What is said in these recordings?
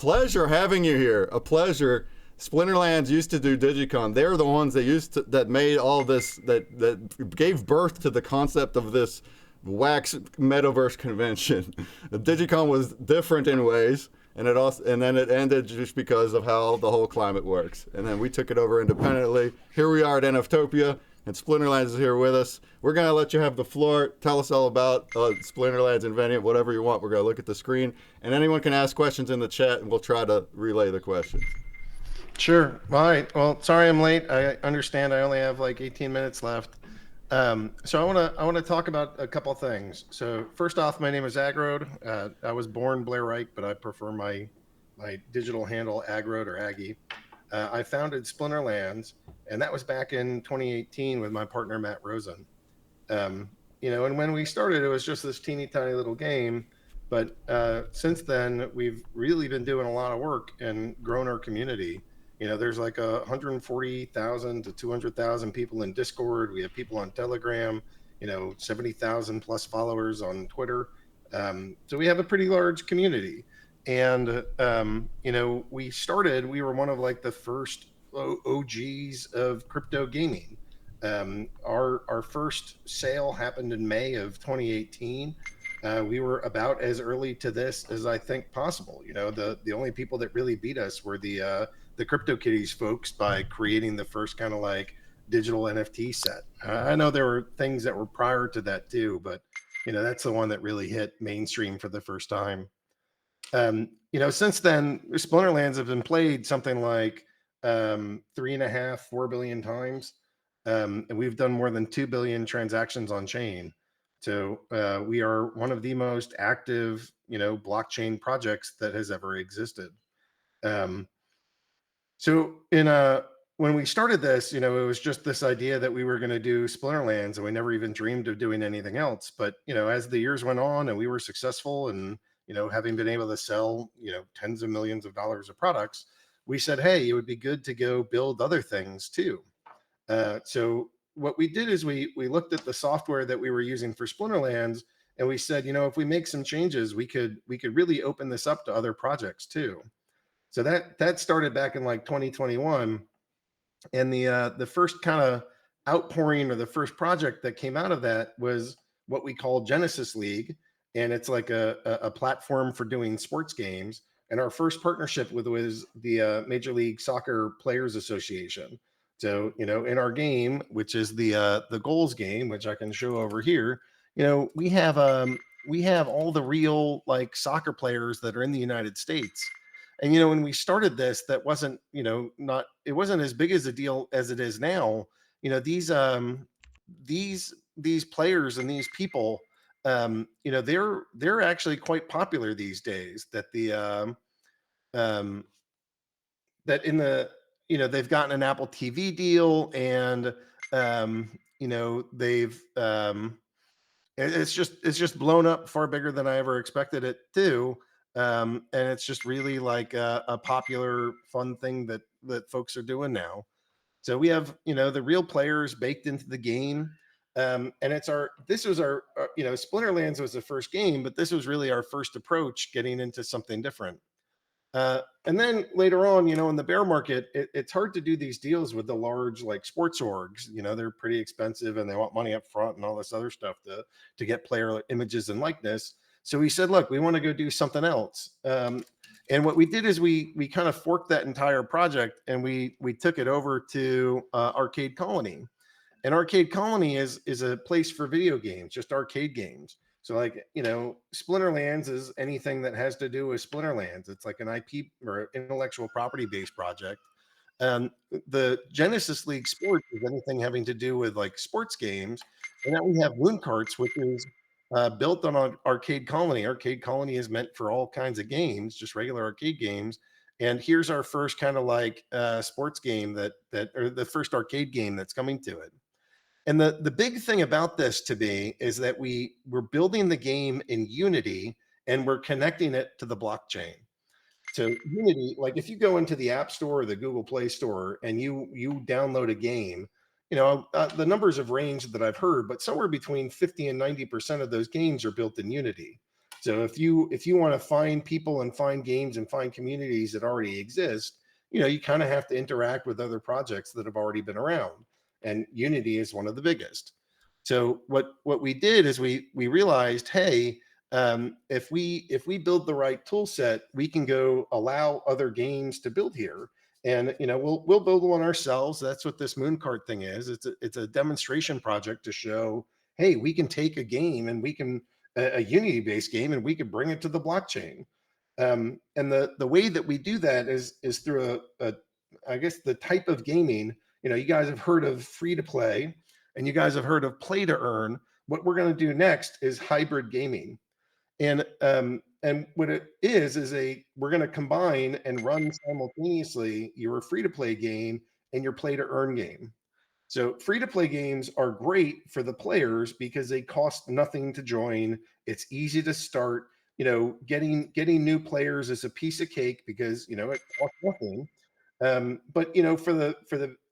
Pleasure having you here. A pleasure. Splinterlands used to do Digicon. They're the ones that made all this that gave birth to the concept of this wax metaverse convention. Digicon was different in ways, and then it ended just because of how the whole climate works. And then we took it over independently. Here we are at NFTOPIA, and Splinterlands is here with us. We're gonna let you have the floor. Tell us all about Splinterlands, Invenium, whatever you want. We're gonna look at the screen, and anyone can ask questions in the chat, and we'll try to relay the questions. Sure. All right. Well, sorry I'm late. I understand I only have like 18 minutes left. So I want to talk about a couple of things. So first off, my name is Agrode. I was born Blair Wright, but I prefer my digital handle Agrode or Aggie. I founded Splinterlands, and that was back in 2018 with my partner Matt Rosen. And when we started, it was just this teeny tiny little game. But since then, we've really been doing a lot of work and grown our community. There's like 140,000 to 200,000 people in Discord. We have people on Telegram, 70,000 plus followers on Twitter. So we have a pretty large community. And, we were one of like the first OGs of crypto gaming. Our first sale happened in May of 2018. We were about as early to this as I think possible. The only people that really beat us were the CryptoKitties folks by creating the first kind of like digital NFT set. I know there were things that were prior to that too, but that's the one that really hit mainstream for the first time. Since then, Splinterlands have been played something like 3.5, 4 billion times. And we've done more than 2 billion transactions on chain. So we are one of the most active, blockchain projects that has ever existed. When we started this, it was just this idea that we were going to do Splinterlands, and we never even dreamed of doing anything else. But as the years went on and we were successful, and having been able to sell tens of millions of dollars of products, we said, hey, it would be good to go build other things too. So what we did is we looked at the software that we were using for Splinterlands, and we said, if we make some changes, we could really open this up to other projects too. So that started back in like 2021, and the first kind of outpouring, or the first project that came out of that, was what we call Genesis League, and it's like a platform for doing sports games. And our first partnership was the Major League Soccer Players Association. So in our game, which is the goals game, which I can show over here, we have all the real like soccer players that are in the United States. And when we started this, that wasn't it wasn't as big as a deal as it is now. These players and these people, they're actually quite popular these days. That they've gotten an Apple TV deal, and it's just blown up far bigger than I ever expected it to. And it's just really like a popular, fun thing that folks are doing now. So we have, the real players baked into the game. And this was our Splinterlands was the first game, but this was really our first approach getting into something different. And then later on, in the bear market, it's hard to do these deals with the large like sports orgs. They're pretty expensive, and they want money up front and all this other stuff to get player images and likeness. So we said, look, we want to go do something else. And what we did is we kind of forked that entire project, and we took it over to Arcade Colony. And Arcade Colony is a place for video games, just arcade games. So like, Splinterlands is anything that has to do with Splinterlands. It's like an IP or intellectual property based project. The Genesis League Sports is anything having to do with like sports games. And then we have Loon Carts, which is built on Arcade Colony. Arcade Colony is meant for all kinds of games, just regular arcade games. And here's our first kind of like sports game or the first arcade game that's coming to it. And the big thing about this to me is that we're building the game in Unity, and we're connecting it to the blockchain. So Unity, like if you go into the App Store or the Google Play Store and you download a game, the numbers have ranged that I've heard, but somewhere between 50 and 90% of those games are built in Unity. So if you want to find people and find games and find communities that already exist, you kind of have to interact with other projects that have already been around. And Unity is one of the biggest. So what we did is we realized, hey, if we build the right tool set, we can go allow other games to build here. And we'll build one ourselves. That's what this Mooncart thing is. It's a demonstration project to show, hey, we can take a game and we can a Unity based game and we can bring it to the blockchain. And the way that we do that is through a I guess the type of gaming. You guys have heard of free to play, and you guys have heard of play to earn. What we're going to do next is hybrid gaming. And what it is we're going to combine and run simultaneously your free to play game and your play to earn game. So free to play games are great for the players because they cost nothing to join. It's easy to start. Getting new players is a piece of cake because it costs nothing. But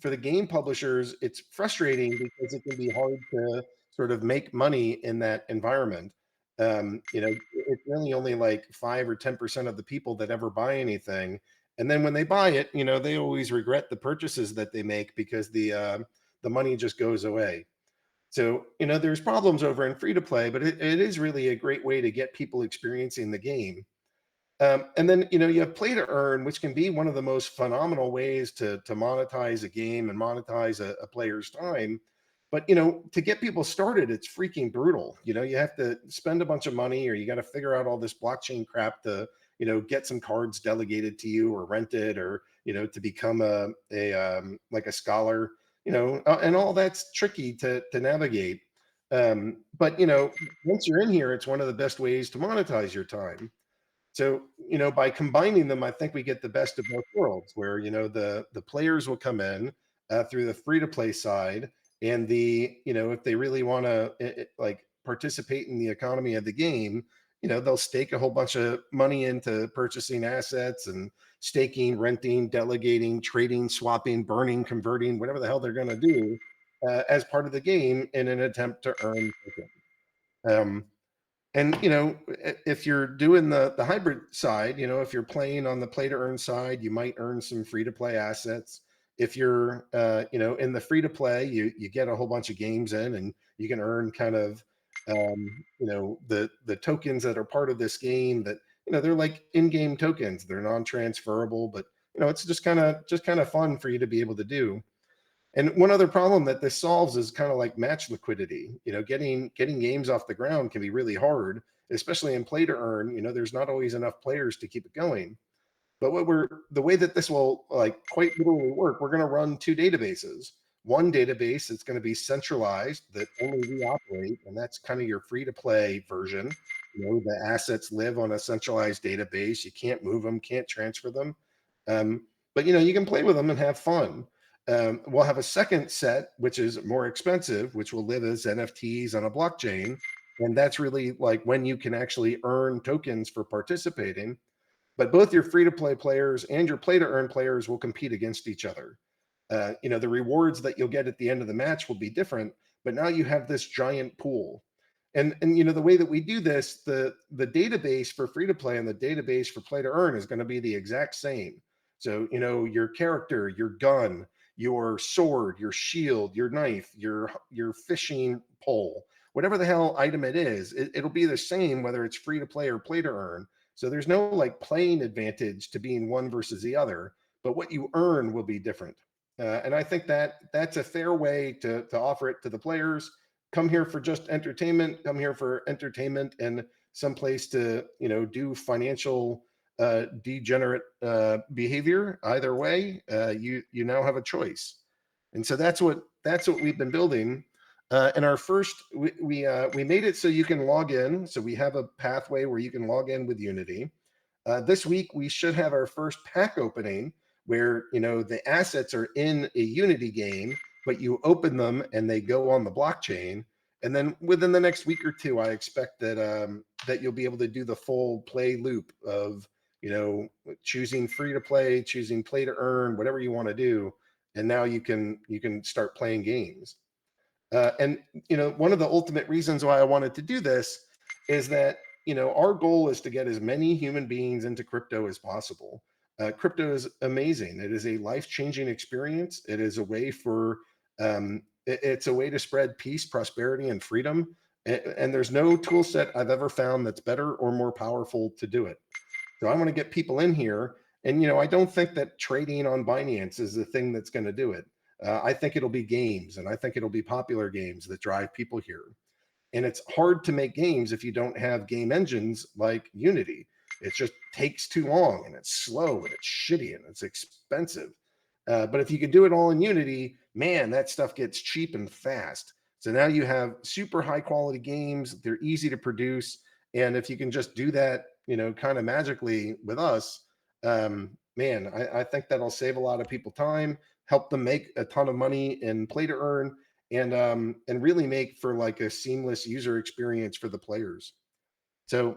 for the game publishers, it's frustrating because it can be hard to sort of make money in that environment. It's really only like 5 or 10% of the people that ever buy anything, and then when they buy it, they always regret the purchases that they make because the money just goes away. So there's problems over in free to play, but it is really a great way to get people experiencing the game. And then you have play to earn, which can be one of the most phenomenal ways to monetize a game and monetize a player's time. But to get people started, it's freaking brutal. You have to spend a bunch of money, or you got to figure out all this blockchain crap to get some cards delegated to you, or rented, or to become like a scholar. And all that's tricky to navigate. But once you're in here, it's one of the best ways to monetize your time. So, by combining them, I think we get the best of both worlds, where the players will come in through the free to play side, and if they really want to like participate in the economy of the game, they'll stake a whole bunch of money into purchasing assets and staking, renting, delegating, trading, swapping, burning, converting, whatever the hell they're going to do as part of the game in an attempt to earn token. And if you're doing the hybrid side, if you're playing on the play to earn side, you might earn some free to play assets. If you're in the free to play, you get a whole bunch of games in, and you can earn kind of the tokens that are part of this game. That they're like in-game tokens. They're non-transferable, but it's just kind of fun for you to be able to do. And one other problem that this solves is kind of like match liquidity. Getting games off the ground can be really hard, especially in play to earn. There's not always enough players to keep it going. But the way that this will like quite literally work, we're going to run two databases. One database that's going to be centralized that only we operate, and that's kind of your free to play version. The assets live on a centralized database. You can't move them, can't transfer them. But you can play with them and have fun. We'll have a second set, which is more expensive, which will live as NFTs on a blockchain. And that's really like when you can actually earn tokens for participating. But both your free to play players and your play to earn players will compete against each other. The rewards that you'll get at the end of the match will be different, but now you have this giant pool. And the way that we do this, the database for free to play and the database for play to earn is going to be the exact same. So your character, your gun, your sword, your shield, your knife, your fishing pole, whatever the hell item it is, it'll be the same whether it's free to play or play to earn. So there's no like playing advantage to being one versus the other, but what you earn will be different. And I think that that's a fair way to offer it to the players. Come here for just entertainment. Come here for entertainment and some place to do financial degenerate behavior. Either way, you now have a choice. And so that's what we've been building. And our first, we made it so you can log in. So we have a pathway where you can log in with Unity. This week we should have our first pack opening where the assets are in a Unity game, but you open them and they go on the blockchain. And then within the next week or two, I expect that you'll be able to do the full play loop of choosing free to play, choosing play to earn, whatever you want to do, and now you can start playing games. And one of the ultimate reasons why I wanted to do this is that our goal is to get as many human beings into crypto as possible. Crypto is amazing. It is a life-changing experience. It is a way for it's a way to spread peace, prosperity, and freedom. And there's no tool set I've ever found that's better or more powerful to do it. So I want to get people in here. And, I don't think that trading on Binance is the thing that's going to do it. I think it'll be games, and I think it'll be popular games that drive people here. And it's hard to make games if you don't have game engines like Unity. It just takes too long, and it's slow, and it's shitty, and it's expensive. But if you could do it all in Unity, man, that stuff gets cheap and fast. So now you have super high quality games. They're easy to produce. And if you can just do that, kind of magically with us, man, I think that'll save a lot of people time, help them make a ton of money in play to earn, and really make for like a seamless user experience for the players. So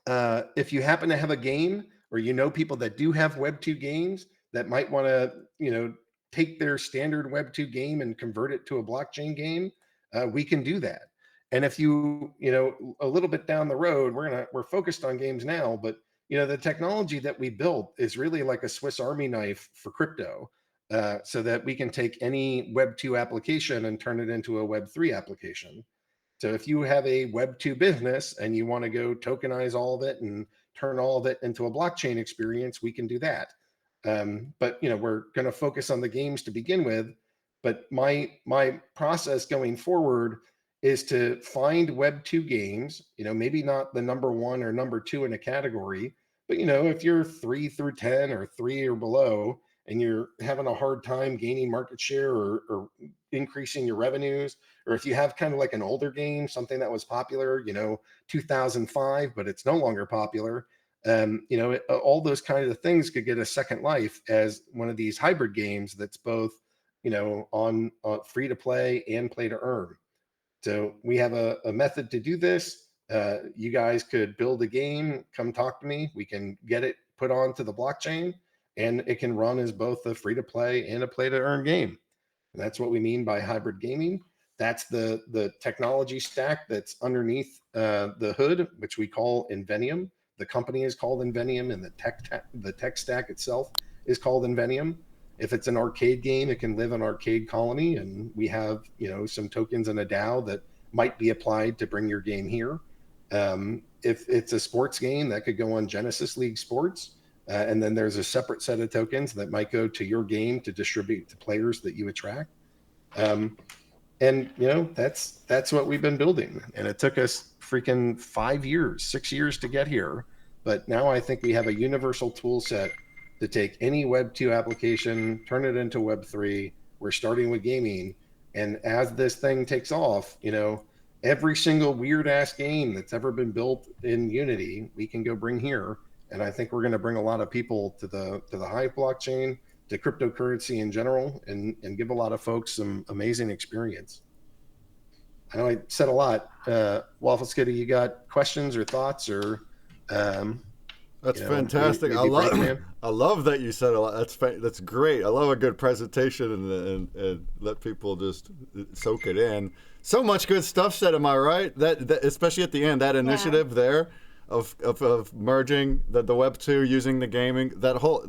if you happen to have a game, or people that do have Web 2 games that might want to, take their standard Web 2 game and convert it to a blockchain game, we can do that. And if a little bit down the road, we're focused on games now, but the technology that we built is really like a Swiss Army knife for crypto, so that we can take any Web 2 application and turn it into a Web 3 application. So if you have a Web 2 business and you want to go tokenize all of it and turn all of it into a blockchain experience, we can do that. But we're going to focus on the games to begin with. But my process going forward is to find Web 2 games, maybe not the number one or number two in a category, but if you're 3 through 10 or 3 or below, and you're having a hard time gaining market share or increasing your revenues, or if you have kind of like an older game, something that was popular, 2005, but it's no longer popular, all those kinds of things could get a second life as one of these hybrid games that's both, on free to play and play to earn. So we have a method to do this. You guys could build a game, come talk to me. We can get it put onto the blockchain, and it can run as both a free to play and a play to earn game. And that's what we mean by hybrid gaming. That's the technology stack that's underneath the hood, which we call Invenium. The company is called Invenium, and the tech stack itself is called Invenium. If it's an arcade game, it can live in Arcade Colony, and we have some tokens in a DAO that might be applied to bring your game here. If it's a sports game, that could go on Genesis League Sports, and then there's a separate set of tokens that might go to your game to distribute to players that you attract. And that's what we've been building, and it took us freaking 5 years, 6 years to get here. But now I think we have a universal tool set to take any Web 2 application, turn it into Web 3. We're starting with gaming. And as this thing takes off, every single weird ass game that's ever been built in Unity, we can go bring here. And I think we're going to bring a lot of people to the Hive blockchain, to cryptocurrency in general, and give a lot of folks some amazing experience. I know I said a lot. Waffle Skitty, you got questions or thoughts or? That's fantastic. I love that you said a lot. That's great. I love a good presentation and let people just soak it in. So much good stuff said. Am I right? That especially at the end, that initiative there of merging the Web 2 using the gaming, that whole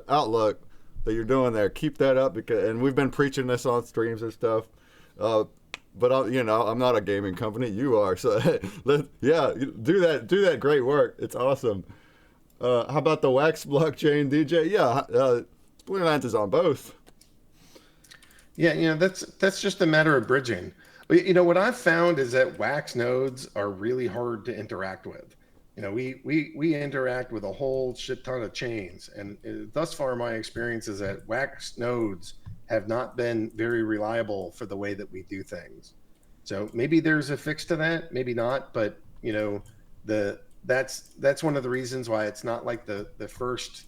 outlook that you're doing there. Keep that up, and we've been preaching this on streams and stuff. But I'm not a gaming company. You are, so do that great work. It's awesome. How about the Wax blockchain, DJ? Yeah, Splinterlands is on both. Yeah, that's just a matter of bridging. What I've found is that Wax nodes are really hard to interact with. We interact with a whole shit ton of chains, and thus far my experience is that Wax nodes have not been very reliable for the way that we do things. So maybe there's a fix to that, maybe not, but that's one of the reasons why it's not like the first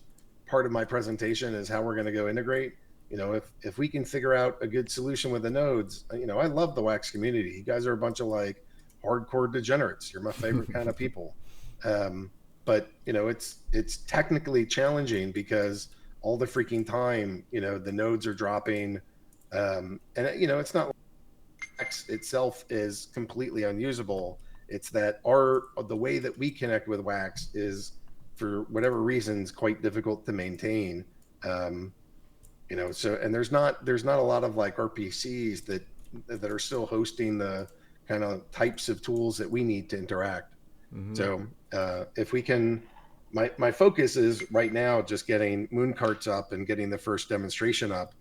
part of my presentation is how we're going to go integrate. If we can figure out a good solution with the nodes, I love the Wax community. You guys are a bunch of like hardcore degenerates. You're my favorite kind of people. But it's technically challenging because all the freaking time, the nodes are dropping. And it's not like X itself is completely unusable. It's that the way that we connect with Wax is, for whatever reasons, quite difficult to maintain. So, and there's not a lot of like RPCs that are still hosting the kind of types of tools that we need to interact. Mm-hmm. So if we can, my focus is right now just getting moon carts up and getting the first demonstration up.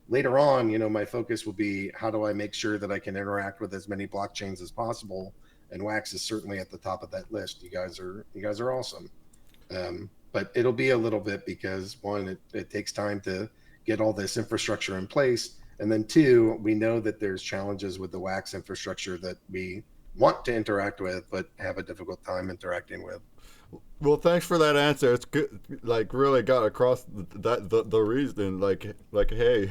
Later on, my focus will be, how do I make sure that I can interact with as many blockchains as possible? And Wax is certainly at the top of that list. You guys are awesome. But it'll be a little bit, because one, it takes time to get all this infrastructure in place. And then two, we know that there's challenges with the Wax infrastructure that we want to interact with, but have a difficult time interacting with. Well, thanks for that answer. It's good, like really got across the reason. Like hey,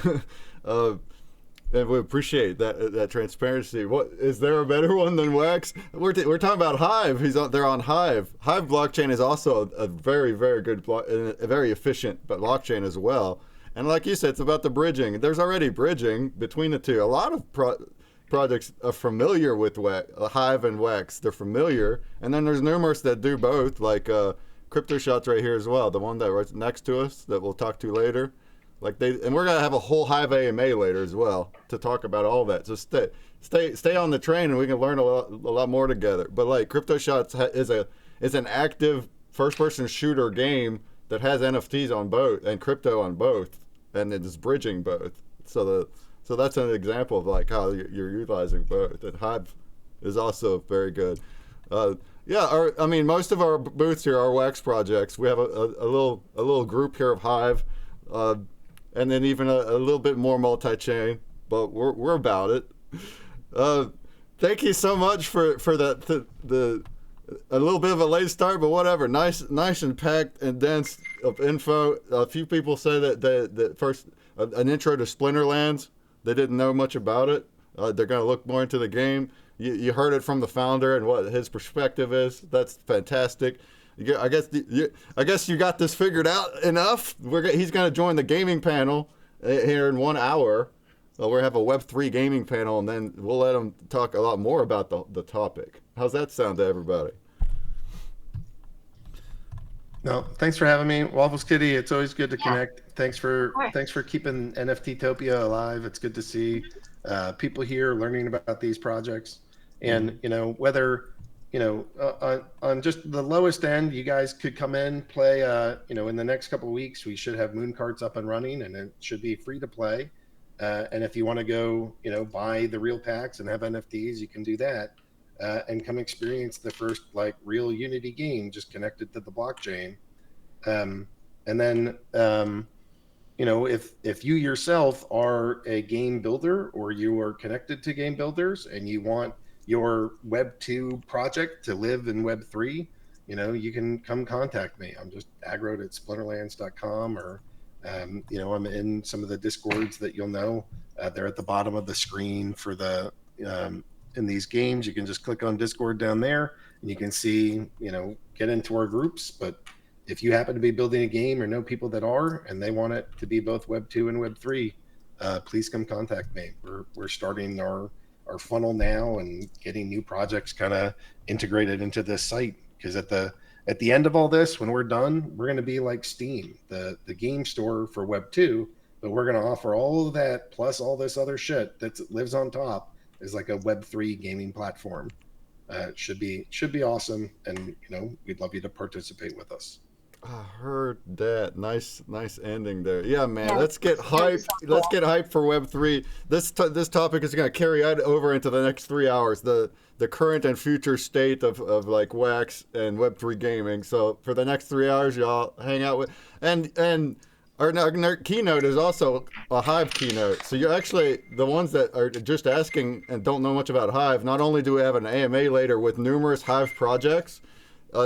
and we appreciate that transparency. What is there a better one than Wax? We're talking about Hive. They're on Hive. Hive blockchain is also a very very good a very efficient blockchain as well. And like you said, it's about the bridging. There's already bridging between the two. A lot of projects are familiar with Hive and Wax. They're familiar, and then there's numerous that do both, like Crypto Shots right here as well, the one that right next to us that we'll talk to later. And we're gonna have a whole Hive AMA later as well to talk about all that. So stay on the train, and we can learn a lot more together. But like Crypto Shots is an active first-person shooter game that has NFTs on both and crypto on both, and it is bridging both. So that's an example of like how you're utilizing both. And Hive is also very good. Most of our booths here are Wax projects. We have a little group here of Hive, and then even a little bit more multi-chain. But we're about it. Thank you so much for that. A little bit of a late start, but whatever. Nice and packed and dense of info. A few people say that first an intro to Splinterlands. They didn't know much about it. They're going to look more into the game. You heard it from the founder and what his perspective is. That's fantastic. I guess you got this figured out enough. He's going to join the gaming panel here in 1 hour. We'll have a Web3 gaming panel, and then we'll let him talk a lot more about the topic. How's that sound to everybody? No, thanks for having me, Waffles Kitty. It's always good to connect. Thanks for keeping NFTOPIA alive. It's good to see people here learning about these projects, and whether on just the lowest end, you guys could come in, play. In the next couple of weeks, we should have moon carts up and running, and it should be free to play. And if you want to go, buy the real packs and have NFTs, you can do that. And come experience the first like real Unity game just connected to the blockchain. And then, if you yourself are a game builder, or you are connected to game builders, and you want your Web 2 project to live in Web 3, you can come contact me. I'm just aggroed@splinterlands.com, or I'm in some of the Discords that you'll know. They're at the bottom of the screen for the in these games. You can just click on Discord down there, and you can see, get into our groups. But if you happen to be building a game or know people that are, and they want it to be both Web 2 and Web 3, please come contact me. We're starting our funnel now and getting new projects kind of integrated into this site, because at the end of all this, when we're done, we're going to be like Steam, the game store for Web 2, but we're going to offer all of that plus all this other shit that lives on top is like a Web 3 gaming platform. It should be awesome, and we'd love you to participate with us. I heard that. Nice ending there. Yeah, man. Yeah. Let's get hyped. Let's get hyped for Web3. This topic is going to carry over into the next 3 hours. The current and future state of like Wax and Web3 gaming. So for the next 3 hours, y'all hang out with and our keynote is also a Hive keynote. So you're actually the ones that are just asking and don't know much about Hive. Not only do we have an AMA later with numerous Hive projects.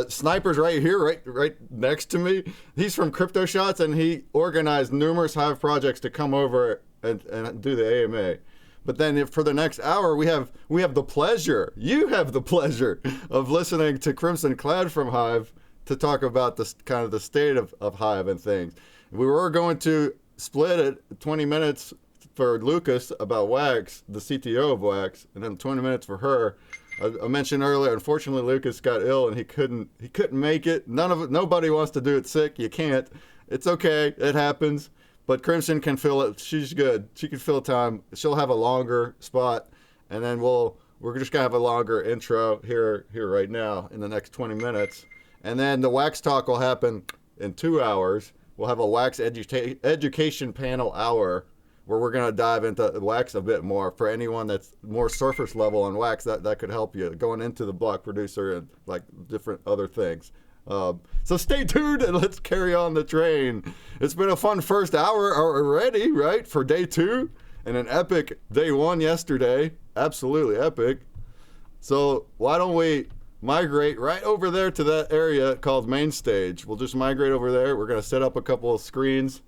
Sniper's right here, right next to me. He's from Crypto Shots, and he organized numerous Hive projects to come over and do the AMA. But then for the next hour, we have the pleasure. You have the pleasure of listening to Crimson Clad from Hive to talk about the kind of the state of Hive and things. We were going to split it 20 minutes for Lucas about Wax, the CTO of Wax, and then 20 minutes for her. I mentioned earlier, unfortunately, Lucas got ill and he couldn't make it. Nobody wants to do it sick. You can't. It's okay. It happens. But Crimson can fill it. She's good. She can fill time. She'll have a longer spot, and then we're just gonna have a longer intro here right now in the next 20 minutes, and then the Wax Talk will happen in 2 hours. We'll have a wax education panel hour where we're gonna dive into wax a bit more for anyone that's more surface level on wax. That could help you going into the block producer and like different other things. So stay tuned and let's carry on the train. It's been a fun first hour already, right? For day 2 and an epic day 1 yesterday. Absolutely epic. So why don't we migrate right over there to that area called main stage. We'll just migrate over there. We're going to set up a couple of screens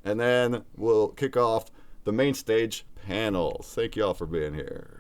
and then we'll kick off the main stage panels. Thank you all for being here.